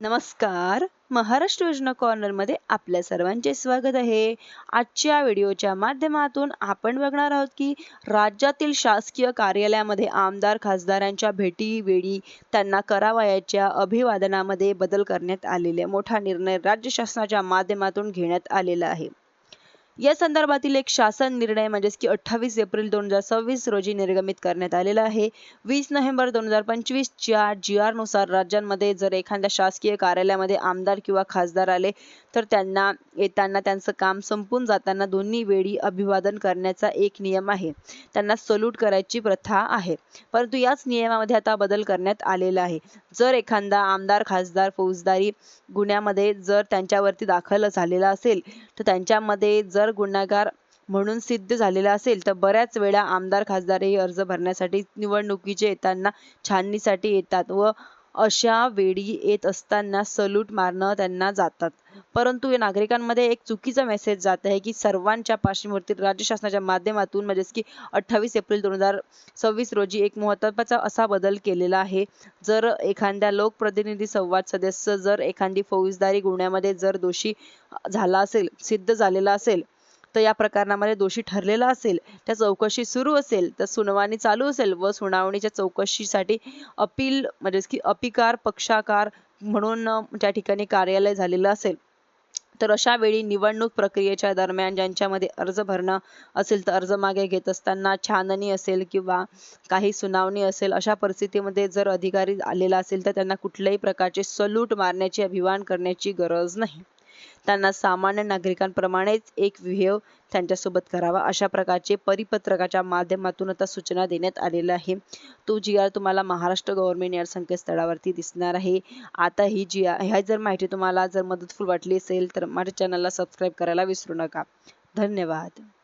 नमस्कार. महाराष्ट्र योजना कॉर्नरमध्ये आपल्या सर्वांचे स्वागत आहे. आजच्या व्हिडिओच्या माध्यमातून आपण बघणार आहोत की राज्यातील शासकीय कार्यालयामध्ये आमदार खासदारांच्या भेटीवेळी त्यांना करावयाच्या अभिवादनामध्ये बदल करण्यात आलेले मोठा निर्णय राज्य शासनाच्या माध्यमातून घेण्यात आलेला आहे. या संदर्भातील एक शासन निर्णय म्हणजेच की 28 एप्रिल 2026 रोजी निर्गमित करण्यात आलेला आहे. 20 नोव्हेंबर 2025 च्या GR नुसार राज्यांमध्ये जर एखाद्या शासकीय कार्यालयामध्ये आमदार किंवा खासदार आले तर त्यांना येताना त्यांचं काम संपून जाताना दोन्ही वेळी अभिवादन करण्याचा एक नियम आहे. त्यांना सल्यूट करायची प्रथा आहे. परंतु याच नियमामध्ये आता बदल करण्यात आलेला आहे. जर एखादा आमदार खासदार फौजदारी गुन्ह्यामध्ये जर त्यांच्यावरती दाखल झालेला असेल तर त्यांच्यामध्ये जर गुन्हेगार म्हणून सिद्ध झालेला असेल तर बऱ्याच वेळा आमदार खासदार हे अर्ज भरण्यासाठी निवडणुकीचे येताना छाननीसाठी येतात व अशा वेळी येत असताना सल्यूट मारणं त्यांना जातात. परंतु या नागरिकांमध्ये एक चुकीचा मेसेज जात आहे की सर्वांच्या पार्श्वभूमीवरती राज्य शासनाच्या माध्यमातून म्हणजेच की 28 एप्रिल 2026 रोजी एक महत्त्वाचा असा बदल केलेला आहे. जर एखाद्या लोकप्रतिनिधी संवाद सदस्य जर एखादी फौजदारी गुन्ह्यामध्ये जर दोषी झाला असेल, सिद्ध झालेला असेल तर या प्रकरणामध्ये दोषी ठरलेला असेल, त्या चौकशी सुरू असेल तर सुनावणी चालू असेल व सुनावणीच्या चौकशीसाठी अपील म्हणजेच की अपिकार पक्षाकार म्हणून त्या ठिकाणी कार्यालय झालेलं असेल तर अशा वेळी निवडणूक प्रक्रियेच्या दरम्यान ज्यांच्यामध्ये अर्ज भरणं असेल तर अर्ज मागे घेत असताना छाननी असेल किंवा काही सुनावणी असेल अशा परिस्थितीमध्ये जर अधिकारी आलेला असेल तर त्यांना कुठल्याही प्रकारचे सल्यूट मारण्याची अभिवादन करण्याची गरज नाही. त्यांना सामान्य नागरिकांप्रमाणेच एक विहेव त्यांच्यासोबत करावा अशा प्रकारचे परिपत्रकाच्या माध्यमातून आता सूचना देण्यात आलेल्या आहे. तो GR तुम्हाला महाराष्ट्र गव्हर्नमेंट या संकेतस्थळावरती दिसणार आहे. आता ही ह्या जर माहिती तुम्हाला जर मदतफूल वाटली असेल तर माझ्या चॅनलला सबस्क्राईब करायला विसरू नका. धन्यवाद.